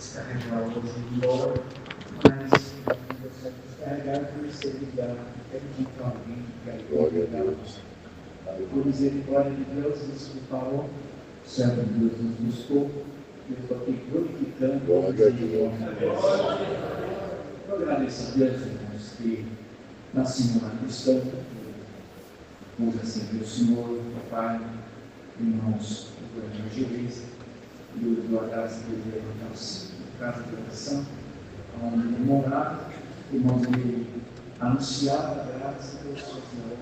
descarregar hoje embora, mas eu só descarregar por ser ligado, pedir para alguém que ajude por misericórdia de Deus, isso que falou, o servo de Deus nos buscou, eu estou aqui glorificando a misericórdia de Deus. Eu agradeço a Deus, irmãos, que nascemos na cristã, usa sempre o Senhor, o Pai, irmãos, o evangelista, e o do abraço de levantar a casa de oração, onde ele morava, irmãos, ele anunciava a graça do Senhor.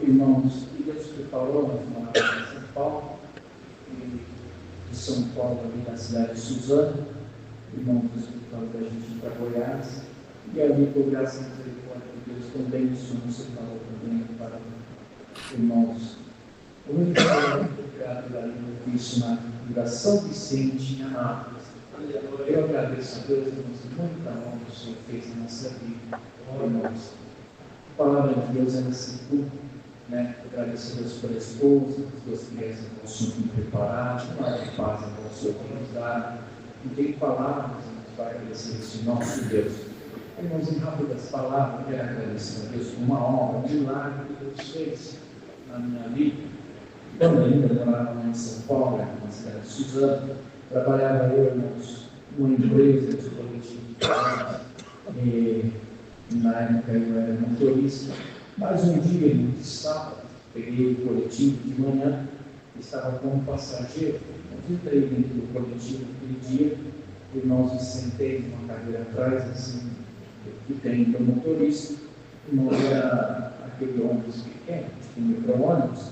Irmãos, que Deus preparou na de São Paulo, e de São Paulo, ali na cidade de Suzano, irmãos, do escritório da gente para Goiás, e ali, por graça e misericórdia de Deus, também o Senhor se falou também para irmãos. O único pecado da língua isso na Fundação Vicente em Anápolis. Eu agradeço a Deus, irmãos, muita honra que o Senhor fez na nossa vida, irmãos. A palavra de Deus é assim tudo, né? Agradeço a Deus pela esposa, as duas crianças vão super preparadas, uma de paz vão ser organizadas. Não tem palavras para agradecer esse nosso Deus. Irmãos, em rápidas palavras, quero agradecer a Deus por uma honra, um milagre que Deus fez na minha vida. Quando eu ainda morava em São Paulo, na cidade de Suzano, trabalhava eu, irmãos, numa empresa de coletividade, e na época eu era motorista, mas um dia, no sábado, peguei o coletivo de manhã, estava como passageiro, eu entrei dentro do coletivo naquele dia, irmãos, me sentei numa cadeira atrás, assim, que tem do motorista, irmãos, era aquele ônibus pequeno, tipo micro-ônibus,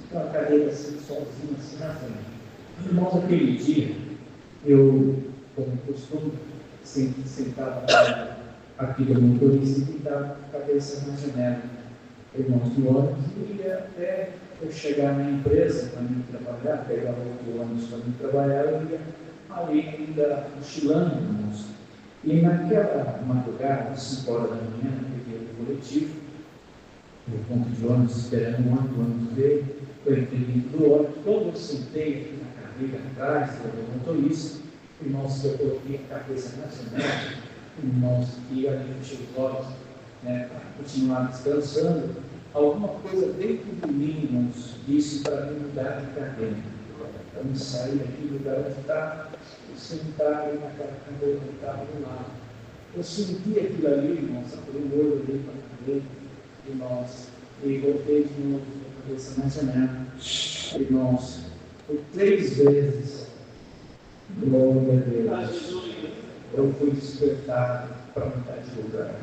com a cadeira assim, sozinha, assim na frente. Irmãos, aquele dia, eu, como costume, sempre sentava aqui do motorista e ficava com a cabeça na janela. Irmãos, do ônibus, e ia até eu chegar na empresa para mim trabalhar, pegar outro ônibus para mim trabalhar, eu ia ali ainda cochilando, irmãos. E naquela madrugada, às 5 horas da manhã, eu peguei o coletivo, no ponto de ônibus, esperando o ônibus veio, eu entrei dentro do ônibus, quando eu sentei aqui na cadeira atrás do motorista, irmãos, que eu coloquei a cabeça na janela, irmãos, que ali fechei os olhos, né, para continuar descansando, alguma coisa dentro de mim, irmãos, disse para mim mudar de cadeira, para me sair aqui do lugar onde estava, e sentar ali naquela cadeira que estava do lado. Eu senti aquilo ali, irmãos, abri o olho ali para a cadeira, irmãos, e voltei de novo com a cabeça na janela, irmãos, por 3 vezes, glória a Deus, eu fui despertado para mudar de lugar.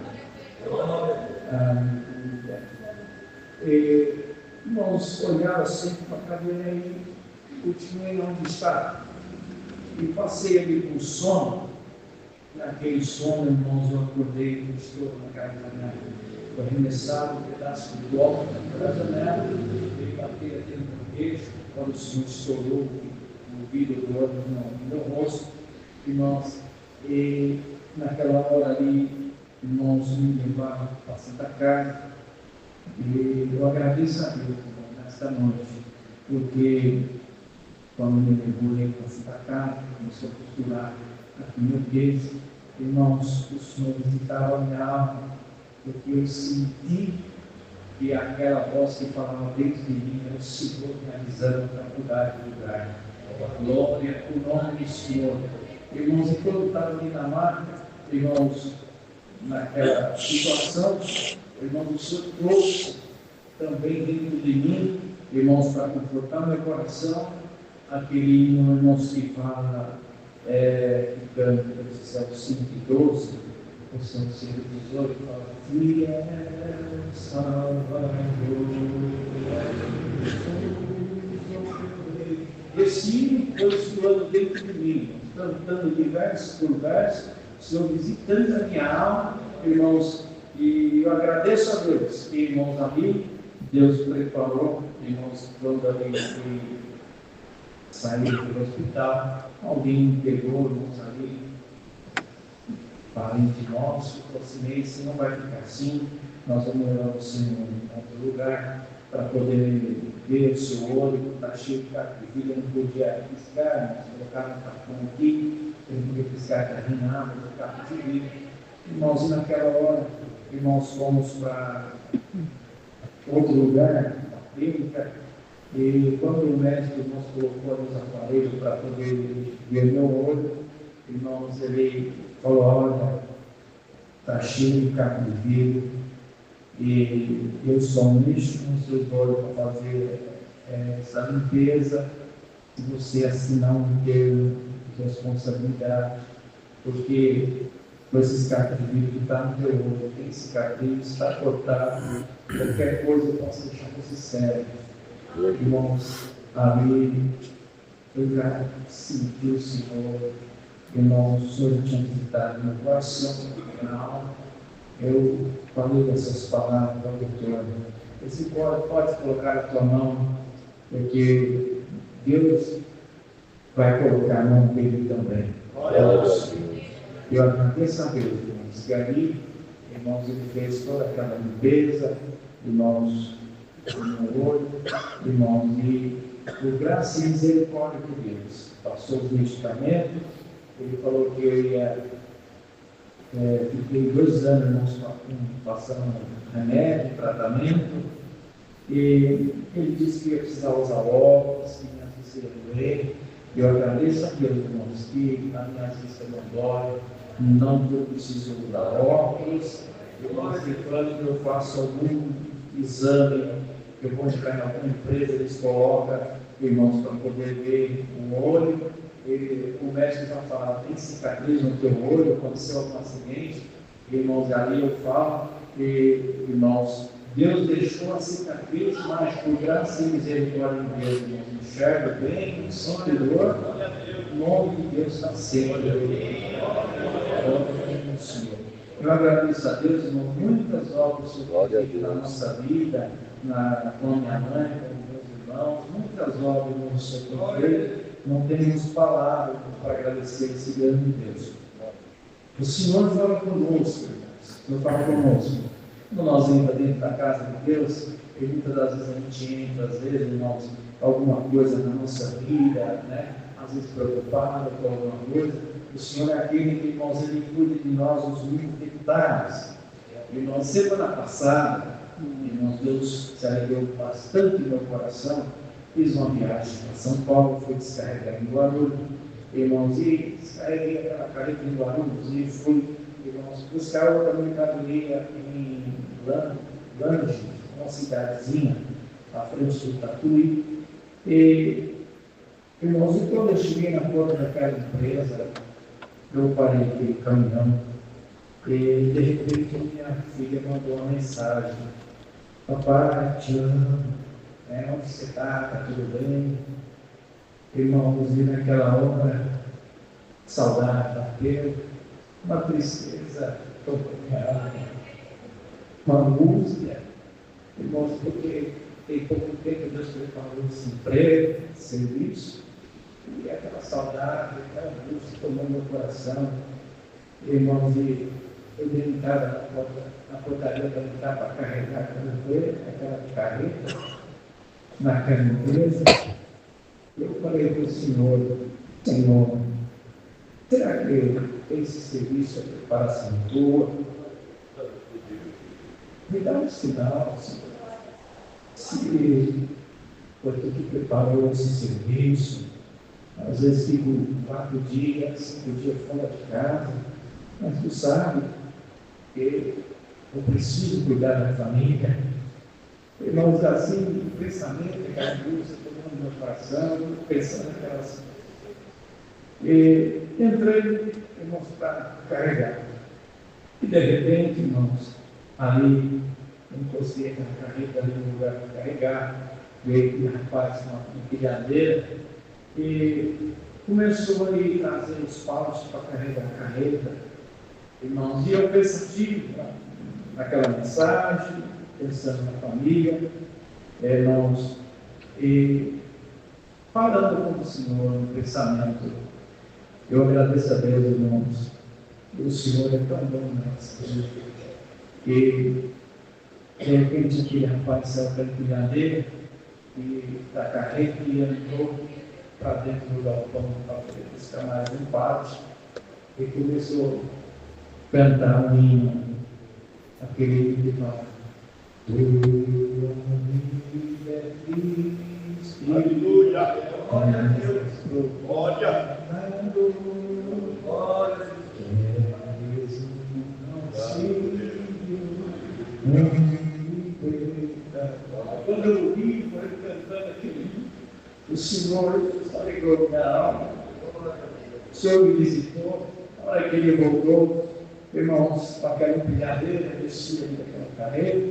E, irmãos, olharam sempre para a cadeira e continuei onde estava. E passei ali com sono, naquele sono, irmãos, eu acordei, estou na casa da minha vida. Foi arremessado um pedaço de bloco da janela, e bater aqui no meu queixo, quando o Senhor estourou o vidro do ônibus no meu rosto, irmãos, e naquela hora ali, irmãos, me levaram para a Santa Casa, e eu agradeço a Deus, irmãos, nesta noite, porque quando me levou para a Santa Casa, começou a costurar aqui meu queixo, irmãos, o Senhor visitava a minha alma, porque eu senti que aquela voz que falava dentro de mim era o Senhor me avisando para mudar de lugar. Glória ao nome do Senhor. Irmãos, enquanto eu estava ali na maca, irmãos, naquela situação, irmãos, o Senhor trouxe também dentro de mim, irmãos, para confortar meu coração, aquele hino, irmãos, que fala, que canta, Salmo 112, o Salmo 118, fala, Fiel Salvador. Esse hino foi estudando dentro de mim, cantando de verso por verso, o Senhor visitando a minha alma, irmãos, e eu agradeço a Deus, que, irmãos, ali, Deus preparou, irmãos, quando ali saiu do hospital, alguém pegou, irmãos, ali, parente nosso, falou assim, não vai ficar assim, nós vamos levar você em outro lugar, para poder ver o seu olho, está cheio de carta de vida, não podia piscar, mas colocaram um cartão aqui, ele não podia piscar carrinhado, carta de vida. Irmãos, e naquela hora, irmãos, fomos para outro lugar, a clínica, e quando o médico nos colocou nos aparelhos para poder ver meu olho, irmãos, ele falou: olha, está cheio de carne de vidro, e eu sou um lixo com seus olhos para fazer essa limpeza, se você assinar um termo de responsabilidade, porque com esses cartas de vidro que está no teu olho, tem cicatriz, está cortado, qualquer coisa eu posso deixar você sério. Irmãos, ali eu já senti o Senhor, irmãos, o Senhor tinha visitado meu coração, na alma. Eu falei essas palavras ao doutor: esse pode colocar a tua mão, porque Deus vai colocar a mão dele também. Eu agradeço a Deus, irmãos, que ali, irmãos, ele fez toda aquela limpeza, irmãos, no olho, irmãos, e por graça e misericórdia de Deus, passou os medicamentos, ele falou que eu ia, fiquei 2 anos, irmãos, passando remédio, tratamento, e ele disse que ia precisar usar óculos, que minha vista ia doer. Eu agradeço a Deus, irmãos, que a minha vista não dói, não preciso usar óculos. Irmãos, quando eu faço algum exame, eu vou entrar em alguma empresa, eles colocam, irmãos, para poder ver o olho. O médico vai falar: tem cicatriz no teu olho, aconteceu algum acidente. Irmãos, ali eu falo, irmãos, Deus deixou a cicatriz, mas por graça e misericórdia de Deus, irmãos, enxerga bem, som de dor, o nome de Deus está sempre. Eu agradeço a Deus, irmão, muitas obras na nossa vida, com a minha mãe, com os meus irmãos, muitas obras no Senhor feito, não temos palavras para agradecer esse grande Deus. O Senhor fala conosco, irmãos, o Senhor fala conosco. Quando nós entramos dentro da casa de Deus, e muitas das vezes a gente entra, às vezes, irmãos, alguma coisa na nossa vida, né? Às vezes preocupado com alguma coisa. O Senhor é aquele que, irmãos, Ele cuida de nós os mínimos detalhes. Irmãos, semana passada, irmãos, Deus se alegrou bastante no meu coração. Fiz uma viagem para São Paulo, fui descarregar em Guarulhos, irmãos, e descarreguei aquela carreta em Guarulhos e fui, irmãos, buscar outra mercadoria em Lange, uma cidadezinha à frente do Tatuí. E, irmãos, e quando eu cheguei na porta daquela empresa, eu parei aquele caminhão e de repente minha filha mandou uma mensagem: papai, te amo, onde você está? Está tudo bem? Irmãos, e naquela hora, saudade bateu, uma tristeza tocou minha alma, uma angústia, irmãos, porque tem pouco tempo Deus preparou esse emprego, esse serviço, e aquela saudade, aquela angústia tomou meu coração. Irmãos, e eu brincava na portaria para entrar para carregar aquela carreta naquela empresa. Eu falei para o Senhor: Senhor, será que esse serviço é preparação tua? Me dá um sinal, Senhor, se foi tu que preparou esse serviço. Às vezes fico 4 dias, 5 dias fora de casa, mas tu sabe que eu preciso cuidar da família. Irmãos, assim, o pensamento, aquela angústia tomando meu coração, pensando naquelas. E entrei, irmãos, para carregar. E de repente, irmãos, ali, eu encostei aquela carreta ali no lugar para carregar, veio um rapaz com uma empilhadeira e começou ali a trazer os paus para carregar a carreta, irmãos. E eu pensativo naquela mensagem, pensando na família, irmãos, e falando com o Senhor no pensamento. Eu agradeço a Deus, irmãos, o Senhor é tão bom nessa vida. E De repente, aquele rapaz saiu pela empilhadeira e da carreta e entrou para dentro do galpão para poder buscar mais um pátio e começou a cantar um hino, aquele hino que fala: tua vida é Cristo. Aleluia! Glória a Deus! Glória! Glória! Quando eu ouvi, foi cantando aquele hino, o Senhor alegrou minha alma. O Senhor me visitou, na hora que ele voltou, irmãos, com aquela empilhadeira, descia daquela carreira,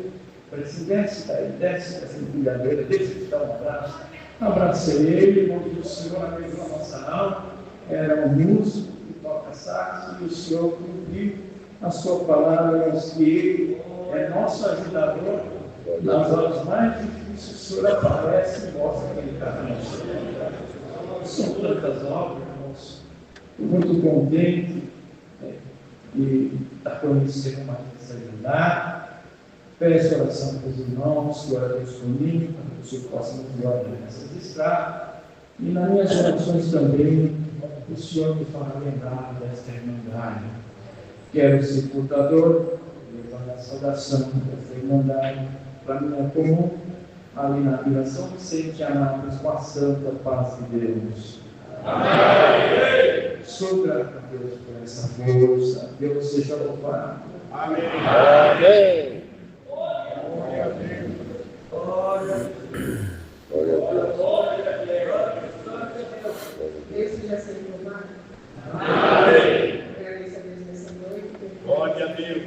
falei assim: desce essa empilhadeira, deixa eu te dar um abraço. Abracei ele, irmão, o Senhor alegrou a nossa alma, era um músico que toca sax, e o Senhor cumpriu a sua palavra, que ele é nosso ajudador nas horas mais difíceis. O Senhor aparece e mostra que ele está conosco. São tantas obras, irmãos. Estou muito contente de estar conhecendo mais essa realidade. Peço oração para os irmãos, que ora Deus comigo, para que o Senhor possa nos guardar nessas estradas. E nas minhas orações também, o Senhor me fará lembrar desta irmandade. Quero ser portador, levar a saudação desta irmandade para mim é comum, ali na Vila São Vicente, Anápolis, com a santa paz de Deus. Amém. Sou grato a Deus por essa força. Deus seja louvado. Amém. Amém. Glória a Deus. Glória a Deus. Deus seja sempre louvado. Amém. Agradeço a Deus nessa noite. Glória a Deus.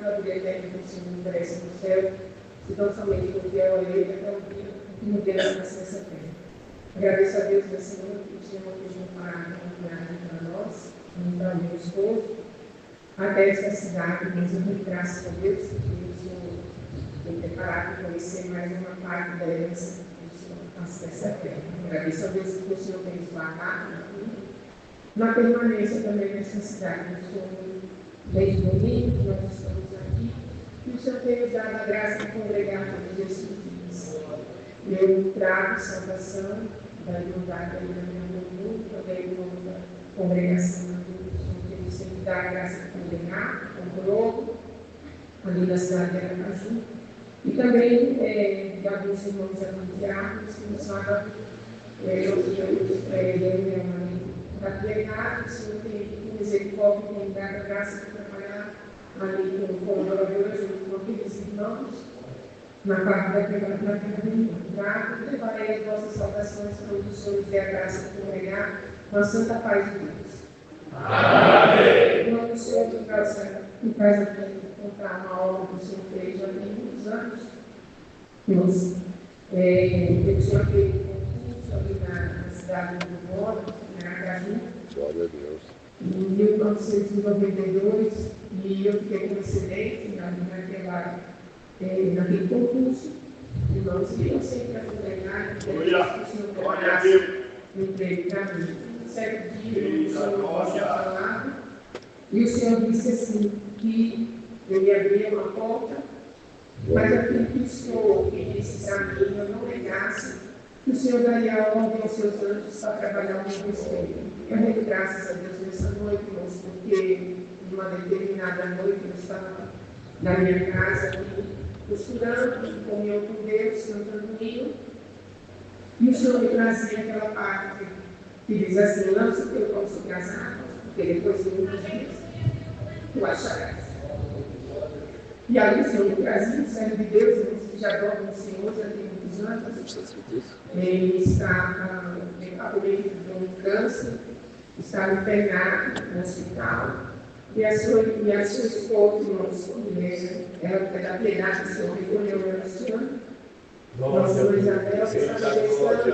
Pela vida eterna que o Senhor nos oferece no céu, se tão somente porque é a orelha até o dia que nos deu essa terra. Agradeço a Deus nessa noite que o Senhor fez uma viagem para nós, para o meu esposo, até esta cidade. Mas eu dou graças a Deus que o Senhor tem preparado para conhecer mais uma parte da herança que o Senhor faz dessa terra. Agradeço a Deus que o Senhor tem nos guardado na permanência também nessa cidade. O Senhor, desde domingo, nós estamos aqui, e o Senhor tem nos dado a graça de congregar todos esses dias. Eu trago salvação da irmandade da Irmã do Mundo, também da congregação do Senhor, que nos sempre dá a graça de congregar, com o Globo, ali na cidade de Aracaju, e também de alguns irmãos anunciados que nos falam, para pregar, o Senhor tem misericórdia, tem dado a graça de trabalhar ali com colaboradores, junto com aqueles irmãos, na parte da pregação e levarei as vossas saudações para os senhores e a graça de congregar com a santa paz de Deus. Amém. Em nome do Senhor, que faz aqui contar uma obra que o Senhor fez já tem muitos anos. Nós, o Senhor fez um concurso ali na cidade do Moro, em Aracaju. Glória a Deus. Em 1992, e eu fiquei como excelente naquele concurso, e nós íamos sempre a congregar, e o Senhor preparasse um emprego para mim. Um certo dia, o Senhor passou falado, e o Senhor disse assim, que eu me abria uma porta, mas aquilo que o Senhor disse para mim, eu não negasse, que o Senhor daria ordem aos seus anjos para trabalhar no meu respeito. Eu rendo graças a Deus nessa noite, irmãos, porque numa determinada noite eu estava na minha casa aqui, estudando, comunhão com Deus, cantando hino, e o Senhor me trazia aquela parte que diz assim: lança o teu pão sobre as águas, porque depois de muitos dias tu acharás. E aí o Senhor me trazia, o servo de Deus, que já dorme no Senhor, já tem muitos anos. Ele está atualmente com um câncer, está internado no hospital. E a sua esposa, ela é da piedade do Senhor, recolheu ela este ano. Nossa Mãe Isabel, que estava gestante.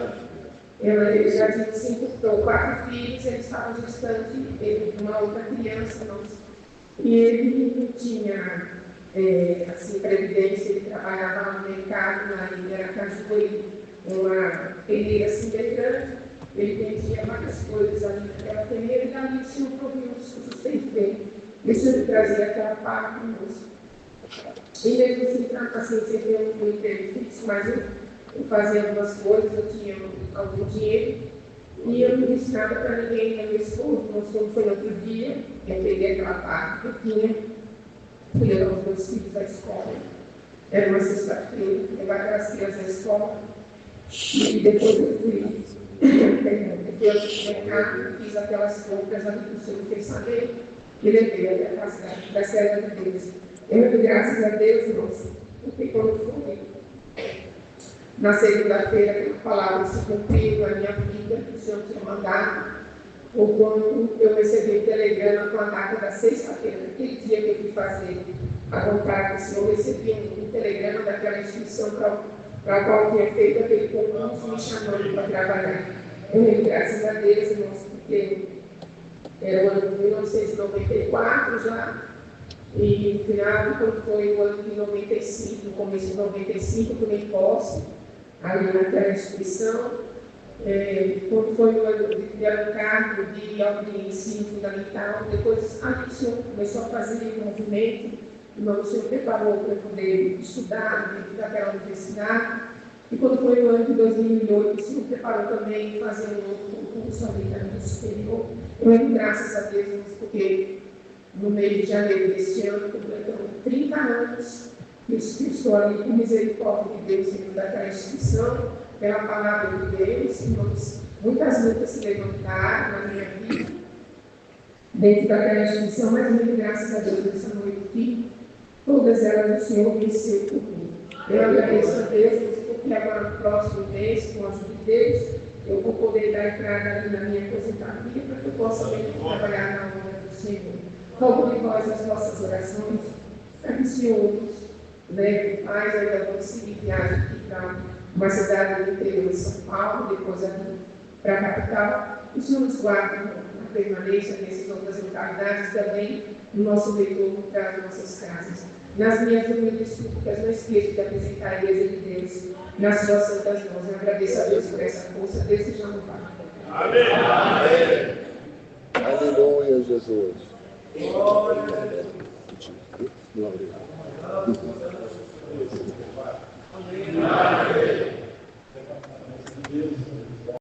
Ela já tinha 4 filhos, ele estava gestante, ele uma outra criança. E ele não tinha previdência, ele trabalhava no mercado, na Aracaju, uma peneira assim bem grande. Ele vendia várias coisas ali naquela peneira, e ali o Senhor provia o sustento dele. E o Senhor trazia aquela parte, E mesmo assim, sempre um emprego fixo, mas eu fazia algumas coisas, eu tinha algum dinheiro, e eu não disse nada para ninguém, meu esposo, quando foi no outro dia, eu peguei aquela parte que eu tinha, fui levar os meus filhos à escola, era uma sexta-feira, levar aquelas crianças à escola, e depois eu fui ao supermercado, fiz aquelas compras ali que o Senhor fez saber, e levei até a casa da serva de Deus. Eu dou graças a Deus, irmãos, porque quando foi na segunda-feira, aquela palavra se cumpriu na minha vida, que o Senhor tinha mandado, ou quando eu recebi um telegrama com a data da sexta-feira, aquele dia que eu fui fazer a vontade do Senhor, eu recebi um telegrama daquela instituição para a qual eu tinha feito aquele concurso me chamando para trabalhar. Eu dou graças a Deus, irmãos, porque era o ano de 1994 já, e no final, quando foi o ano de 95, no começo de 95, eu tomei posse ali naquela instituição. Quando foi o ano de deram cargo de ensino fundamental, depois o senhor começou a fazer um movimento, o senhor preparou para poder estudar dentro daquela universidade. E quando foi o ano de 2008, o senhor preparou também fazer um outro concurso ali na nível superior. Eu rendo graças a Deus, porque no mês de janeiro deste ano, completando 30 anos, que estou ali com misericórdia de Deus dentro daquela instituição, pela palavra de Deus, irmãos, muitas lutas se levantaram na minha vida, dentro daquela instituição, mas muito graças a Deus nessa noite que todas elas o Senhor venceu por mim. Eu agradeço a Deus, porque agora no próximo mês, com a ajuda de Deus, eu vou poder dar entrada ali na minha aposentadoria para que eu possa mesmo trabalhar na obra do Senhor. Rogo de vós as vossas orações, para que o Senhor leve paz, ainda vou seguir viagem aqui para uma cidade do interior de São Paulo, depois aqui para a capital. O Senhor nos guarde na permanência nessas outras localidades, também no nosso retorno para as nossas casas. Nas minhas humildes súplicas, não esqueço de apresentar a igreja de Deus nas suas santas mãos. Eu agradeço a Deus por essa força. Deus seja louvado. Amém. Amém. Aleluia, Jesus. Glória a Deus.